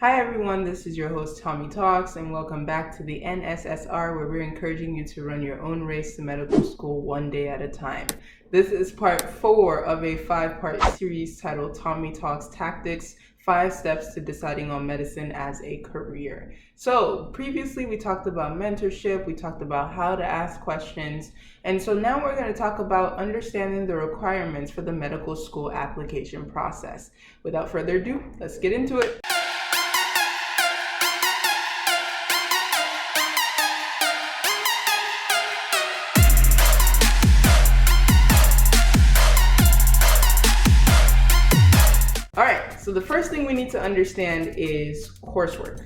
Hi everyone, this is your host MÍtalks, and welcome back to the NSSR, where we're encouraging you to run your own race to medical school one day at a time. This is part 4 of a 5-part series titled MÍtalks Tactics, 5 Steps to Deciding on Medicine as a Career. So previously we talked about mentorship, we talked about how to ask questions, and so now we're going to talk about understanding the requirements for the medical school application process. Without further ado, let's get into it. So the first thing we need to understand is coursework.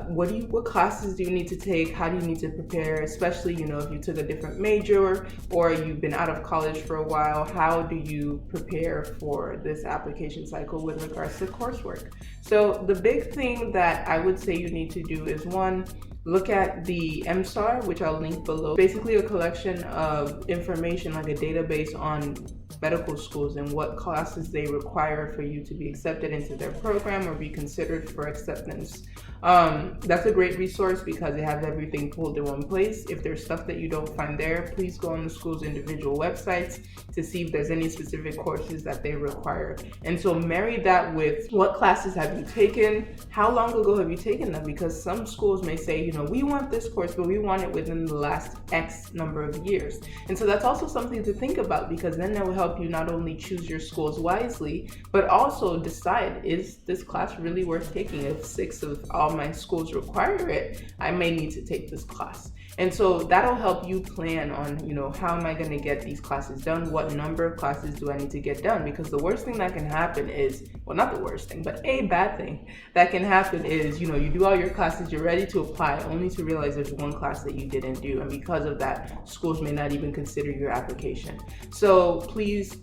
What classes do you need to take? How do you need to prepare? Especially, if you took a different major or you've been out of college for a while, how do you prepare for this application cycle with regards to coursework? So the big thing that I would say you need to do is, one, look at the MSAR, which I'll link below. Basically a collection of information, like a database on medical schools and what classes they require for you to be accepted into their program or be considered for acceptance. That's a great resource because it has everything pulled in one place. If there's stuff that you don't find there, please go on the school's individual websites to see if there's any specific courses that they require. And so marry that with what classes have you taken, how long ago have you taken them, because some schools may say, we want this course, but we want it within the last X number of years. And so that's also something to think about, because then that will help you not only choose your schools wisely, but also decide, is this class really worth taking? If 6 of all my schools require it, I may need to take this class. And so that'll help you plan on, how am I going to get these classes done? What number of classes do I need to get done? Because the worst thing that can happen is, well, not the worst thing, but a bad thing that can happen is, you do all your classes, you're ready to apply, only to realize there's one class that you didn't do. And because of that, schools may not even consider your application. So please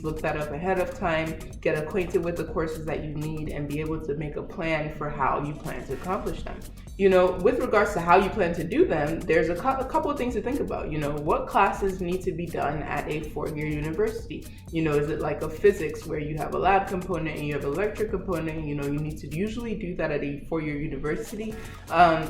look that up ahead of time, get acquainted with the courses that you need, and be able to make a plan for how you plan to accomplish them. With regards to how you plan to do them, there's a couple of things to think about. What classes need to be done at a 4-year university? Is it like a physics where you have a lab component and you have an electric component? You need to usually do that at a 4-year university.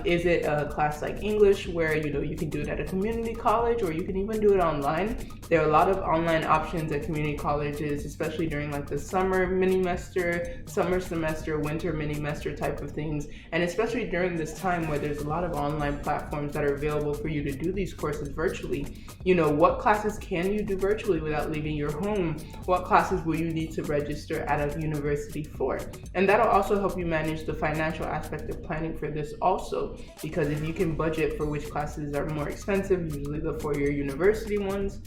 Is it a class like English where, you can do it at a community college, or you can even do it online? There are a lot of online options at community colleges, especially during like the summer mini-semester, summer semester, winter mini-semester type of things. And especially during this time where there's a lot of online platforms that are available for you to do these courses virtually. What classes can you do virtually without leaving your home? What classes will you need to register at a university for? And that'll also help you manage the financial aspect of planning for this also, because if you can budget for which classes are more expensive, usually the 4-year university ones,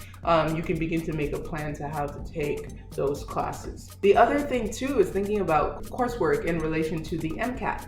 you can begin to make a plan to how to take those classes. The other thing too is thinking about coursework in relation to the MCAT.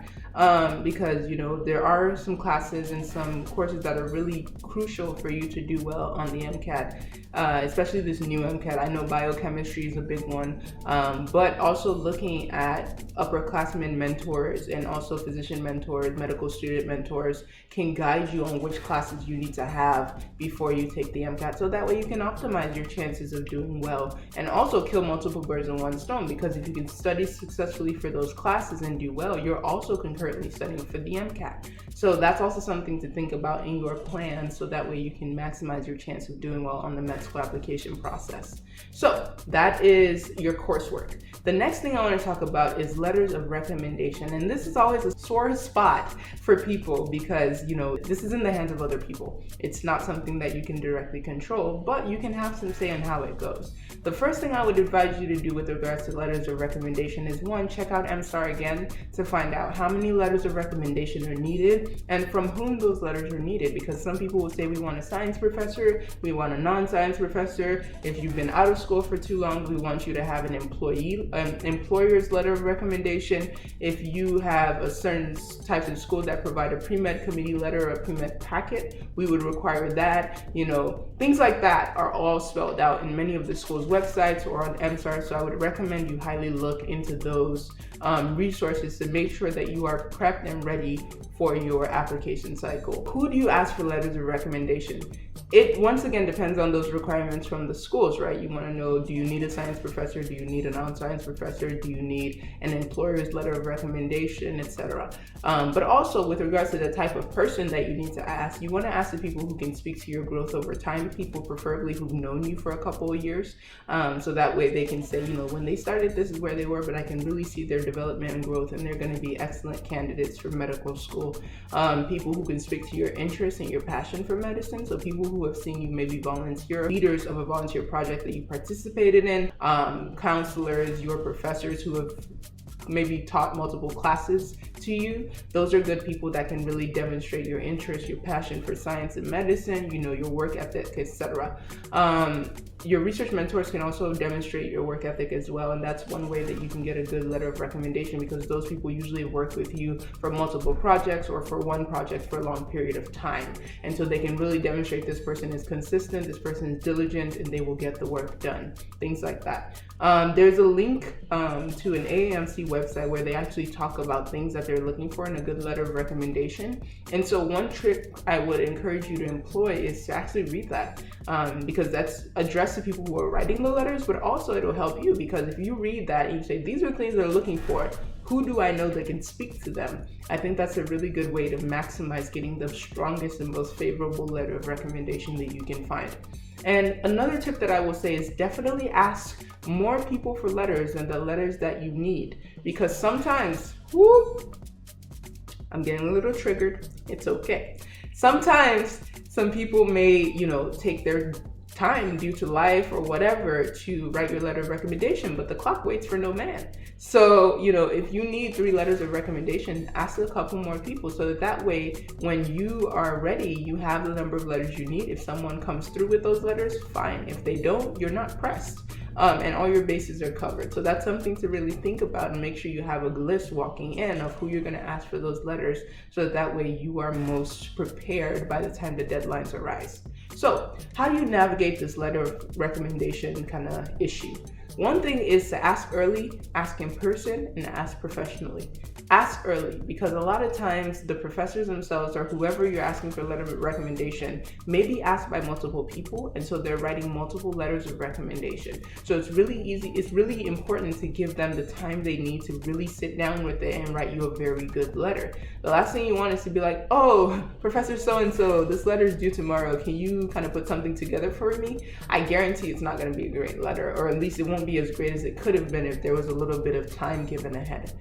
Because there are some classes and some courses that are really crucial for you to do well on the MCAT, especially this new MCAT. I know biochemistry is a big one, but also looking at upperclassmen mentors and also physician mentors, medical student mentors can guide you on which classes you need to have before you take the MCAT, so that way you can optimize your chances of doing well and also kill multiple birds in one stone, because if you can study successfully for those classes and do well, you're also concurrently studying for the MCAT. So that's also something to think about in your plan, so that way you can maximize your chance of doing well on the med school application process. So that is your coursework. The next thing I want to talk about is letters of recommendation. And this is always a sore spot for people because, this is in the hands of other people. It's not something that you can directly control, but you can have some say on how it goes. The first thing I would advise you to do with regards to letters of recommendation is, one, check out MSAR again to find out how many letters of recommendation are needed and from whom those letters are needed, because some people will say we want a science professor, we want a non-science professor. If you've been out of school for too long, we want you to have an employer's letter of recommendation. If you have a certain types of school that provide a premed committee letter or a premed packet, we would require that. Things like that are all spelled out in many of the school's websites or on MSAR, so I would recommend you highly look into those resources to make sure that you are prepped and ready for your application cycle. Who do you you ask for letters of recommendation? It once again depends on those requirements from the schools, right? You want to know, do you need a science professor? Do you need a non-science professor? Do you need an employer's letter of recommendation, etc.? But also with regards to the type of person that you need to ask, you want to ask the people who can speak to your growth over time, people preferably who've known you for a couple of years. So that way they can say, when they started, this is where they were, but I can really see their development and growth, and they're going to be excellent candidates for medical school. People who can speak to your interest and your passion for medicine. So people who have seen you maybe volunteer, leaders of a volunteer project that you participated in, counselors, your professors who have maybe taught multiple classes to you. Those are good people that can really demonstrate your interest, your passion for science and medicine, your work ethic, etc. Your research mentors can also demonstrate your work ethic as well, and that's one way that you can get a good letter of recommendation, because those people usually work with you for multiple projects or for one project for a long period of time, and so they can really demonstrate this person is consistent, this person is diligent, and they will get the work done, things like that. There's a link to an AAMC website where they actually talk about things that they're looking for in a good letter of recommendation. And so one trick I would encourage you to employ is to actually read that, because that's addressed to people who are writing the letters, but also it'll help you, because if you read that and you say, these are things they're looking for, who do I know that can speak to them? I think that's a really good way to maximize getting the strongest and most favorable letter of recommendation that you can find. And another tip that I will say is definitely ask more people for letters than the letters that you need, because sometimes, I'm getting a little triggered, it's okay. Sometimes some people may, take their time due to life or whatever to write your letter of recommendation, but the clock waits for no man. So, if you need 3 letters of recommendation, ask a couple more people, so that way when you are ready, you have the number of letters you need. If someone comes through with those letters, fine. If they don't, you're not pressed. And all your bases are covered. So that's something to really think about, and make sure you have a list walking in of who you're going to ask for those letters, so that way you are most prepared by the time the deadlines arise. So how do you navigate this letter of recommendation kind of issue? One thing is to ask early, ask in person, and ask professionally. Ask early, because a lot of times the professors themselves, or whoever you're asking for a letter of recommendation, may be asked by multiple people, and so they're writing multiple letters of recommendation. So it's really important to give them the time they need to really sit down with it and write you a very good letter. The last thing you want is to be like, oh, Professor so-and-so, this letter is due tomorrow. Can you kind of put something together for me? I guarantee it's not going to be a great letter, or at least it won't be as great as it could have been if there was a little bit of time given ahead.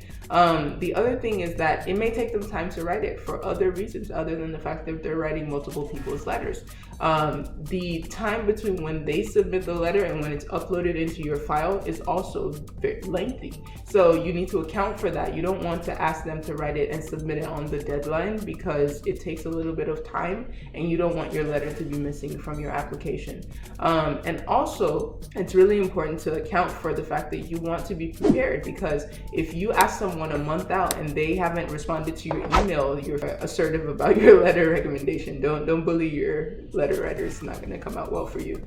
The other thing is that it may take them time to write it for other reasons other than the fact that they're writing multiple people's letters. The time between when they submit the letter and when it's uploaded into your file is also very lengthy. So you need to account for that. You don't want to ask them to write it and submit it on the deadline, because it takes a little bit of time and you don't want your letter to be missing from your application. And also, it's really important to account for the fact that you want to be prepared, because if you ask someone a month out and they haven't responded to your email, you're assertive about your letter recommendation. Don't bully your letter writer. It's not going to come out well for you.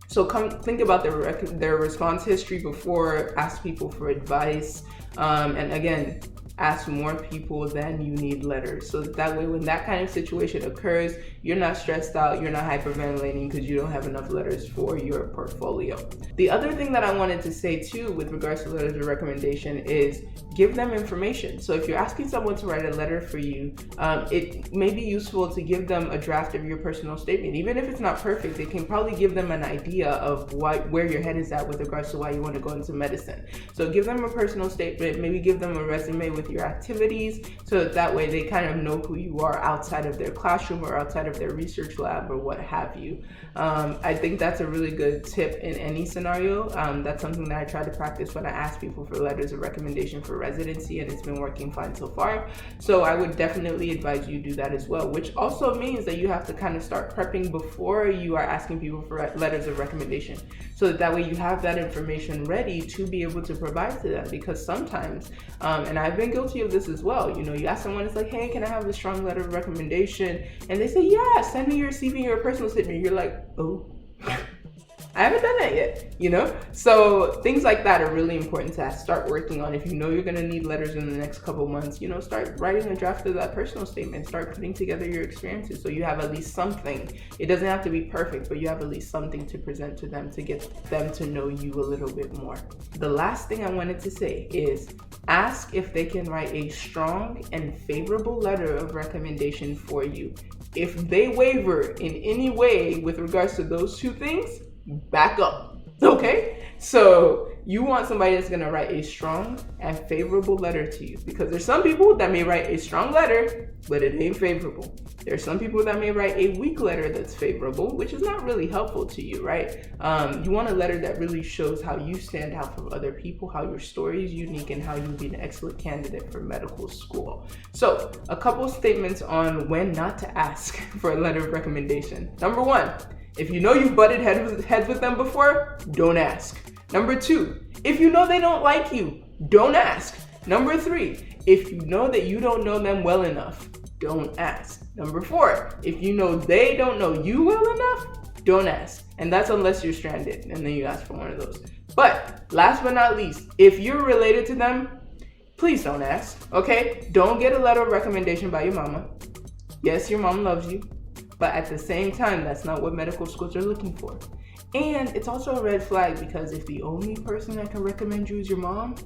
So think about their response history before. Ask people for advice, and again, ask more people than you need letters, so that way when that kind of situation occurs, you're not stressed out, you're not hyperventilating because you don't have enough letters for your portfolio. The other thing that I wanted to say too with regards to letters of recommendation is give them information. So if you're asking someone to write a letter for you, it may be useful to give them a draft of your personal statement. Even if it's not perfect, it can probably give them an idea of where your head is at with regards to why you want to go into medicine. So give them a personal statement, maybe give them a resume with your activities, so that way they kind of know who you are outside of their classroom or outside of their research lab or what have you. I think that's a really good tip in any scenario. That's something that I try to practice when I ask people for letters of recommendation for residency, and it's been working fine so far. So I would definitely advise you do that as well, which also means that you have to kind of start prepping before you are asking people for letters of recommendation, so that way you have that information ready to be able to provide to them. Because sometimes, and I've been guilty of this as well, you ask someone, it's like, hey, can I have a strong letter of recommendation? And they say, yeah, send me your CV or your personal statement. You're like, oh. I haven't done that yet, you know? So things like that are really important to start working on. If you know you're gonna need letters in the next couple months, you know, start writing a draft of that personal statement, start putting together your experiences so you have at least something. It doesn't have to be perfect, but you have at least something to present to them to get them to know you a little bit more. The last thing I wanted to say is ask if they can write a strong and favorable letter of recommendation for you. If they waver in any way with regards to those two things, back up, okay? So you want somebody that's gonna write a strong and favorable letter to you, because there's some people that may write a strong letter, but it ain't favorable. There's some people that may write a weak letter that's favorable, which is not really helpful to you, right? You want a letter that really shows how you stand out from other people, how your story is unique, and how you'd be an excellent candidate for medical school. So a couple statements on when not to ask for a letter of recommendation. Number one, if you know you butted heads with them before, don't ask. Number two, if you know they don't like you, don't ask. Number three, if you know that you don't know them well enough, don't ask. Number four, if you know they don't know you well enough, don't ask. And that's unless you're stranded, and then you ask for one of those. But last but not least, if you're related to them, please don't ask, okay? Don't get a letter of recommendation by your mama. Yes, your mom loves you, but at the same time, that's not what medical schools are looking for. And it's also a red flag, because if the only person that can recommend you is your mom,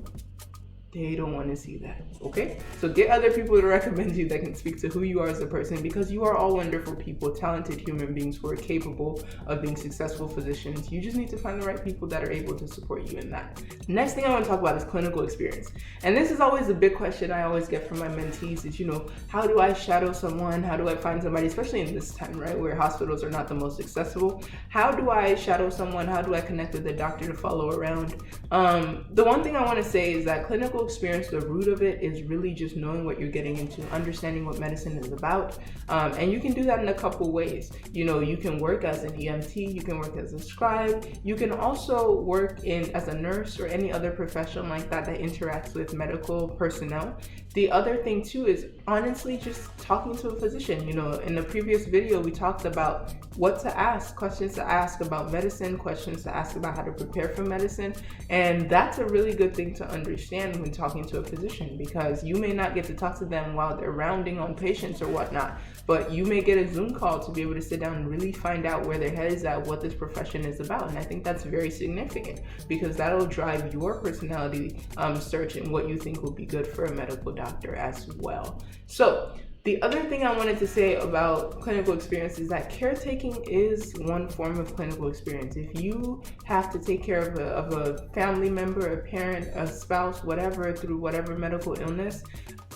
they don't want to see that, okay? So get other people to recommend you that can speak to who you are as a person, because you are all wonderful people, talented human beings who are capable of being successful physicians. You just need to find the right people that are able to support you in that. Next thing I want to talk about is clinical experience. And this is always a big question I always get from my mentees is, you know, how do I shadow someone? How do I find somebody, especially in this time, right, where hospitals are not the most accessible? How do I shadow someone? How do I connect with a doctor to follow around? The one thing I want to say is that clinical experience, the root of it is really just knowing what you're getting into, understanding what medicine is about, and you can do that in a couple ways. You know, you can work as an EMT, you can work as a scribe, you can also work as a nurse or any other profession like that that interacts with medical personnel. The other thing too is honestly just talking to a physician. You know, in the previous video we talked about what to ask, questions to ask about medicine, questions to ask about how to prepare for medicine, and that's a really good thing to understand when talking to a physician, because you may not get to talk to them while they're rounding on patients or whatnot, but you may get a Zoom call to be able to sit down and really find out where their head is at, what this profession is about. And I think that's very significant, because that'll drive your personality search and what you think will be good for a medical doctor as well. So the other thing I wanted to say about clinical experience is that caretaking is one form of clinical experience. If you have to take care of a family member, a parent, a spouse, whatever, through whatever medical illness,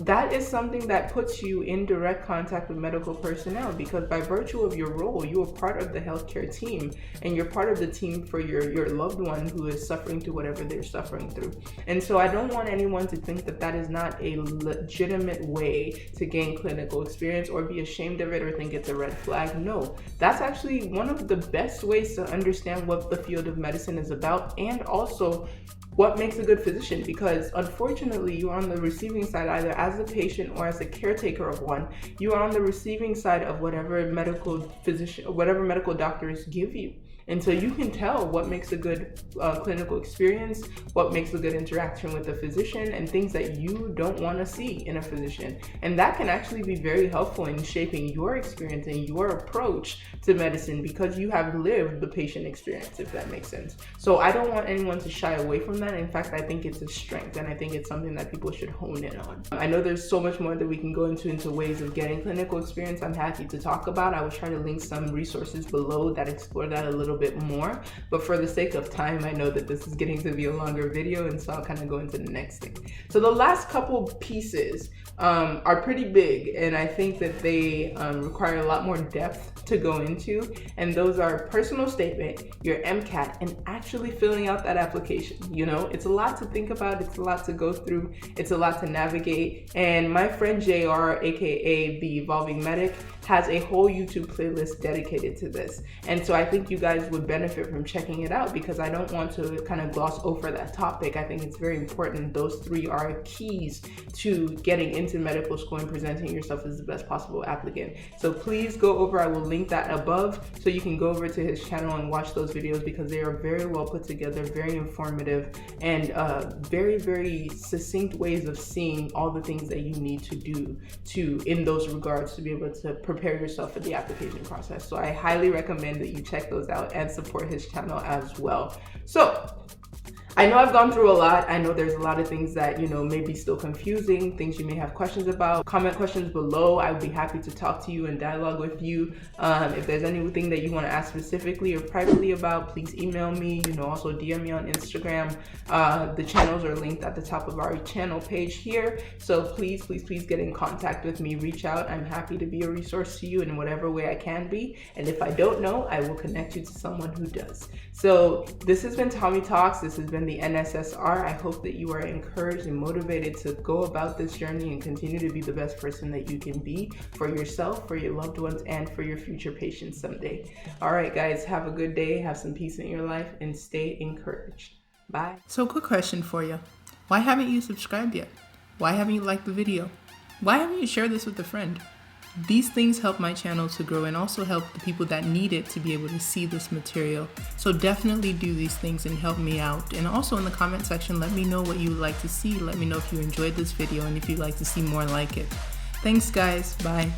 that is something that puts you in direct contact with medical personnel, because by virtue of your role, you are part of the healthcare team, and you're part of the team for your loved one who is suffering through whatever they're suffering through. And so I don't want anyone to think that that is not a legitimate way to gain clinical experience or be ashamed of it or think it's a red flag. No, that's actually one of the best ways to understand what the field of medicine is about, and also what makes a good physician, because unfortunately you are on the receiving side, either as a patient or as a caretaker of one. You are on the receiving side of whatever medical physician, whatever medical doctors give you. And so you can tell what makes a good clinical experience, what makes a good interaction with a physician, and things that you don't want to see in a physician. And that can actually be very helpful in shaping your experience and your approach to medicine, because you have lived the patient experience, if that makes sense. So I don't want anyone to shy away from that. In fact, I think it's a strength, and I think it's something that people should hone in on. I know there's so much more that we can go into ways of getting clinical experience. I'm happy to talk about. I will try to link some resources below that explore that a little bit more, but for the sake of time, I know that this is getting to be a longer video, and so I'll kind of go into the next thing. So the last couple pieces are pretty big, and I think that they require a lot more depth to go into, and those are personal statement, your MCAT, and actually filling out that application. You know, it's a lot to think about, it's a lot to go through, it's a lot to navigate, and my friend JR, aka The Evolving Medic, has a whole YouTube playlist dedicated to this. And so I think you guys guys would benefit from checking it out, because I don't want to kind of gloss over that topic. I think it's very important. Those three are keys to getting into medical school and presenting yourself as the best possible applicant. So please go over, I will link that above, so you can go over to his channel and watch those videos, because they are very well put together, very informative, and very, very succinct ways of seeing all the things that you need to do in those regards to be able to prepare yourself for the application process. So I highly recommend that you check those out and support his channel as well. So I know I've gone through a lot. I know there's a lot of things that, you know, may be still confusing, things you may have questions about. Comment questions below. I would be happy to talk to you and dialogue with you. If there's anything that you want to ask specifically or privately about, please email me, you know, also DM me on Instagram. The channels are linked at the top of our channel page here. So please, please, please get in contact with me, reach out. I'm happy to be a resource to you in whatever way I can be. And if I don't know, I will connect you to someone who does. So this has been Tommy Talks. This has been the NSSR. I hope that you are encouraged and motivated to go about this journey and continue to be the best person that you can be for yourself, for your loved ones, and for your future patients someday. All right, guys, have a good day, have some peace in your life, and stay encouraged. Bye. So quick question for you. Why haven't you subscribed yet? Why haven't you liked the video? Why haven't you shared this with a friend? These things help my channel to grow and also help the people that need it to be able to see this material. So definitely do these things and help me out. And also in the comment section, let me know what you would like to see. Let me know if you enjoyed this video and if you'd like to see more like it. Thanks, guys. Bye.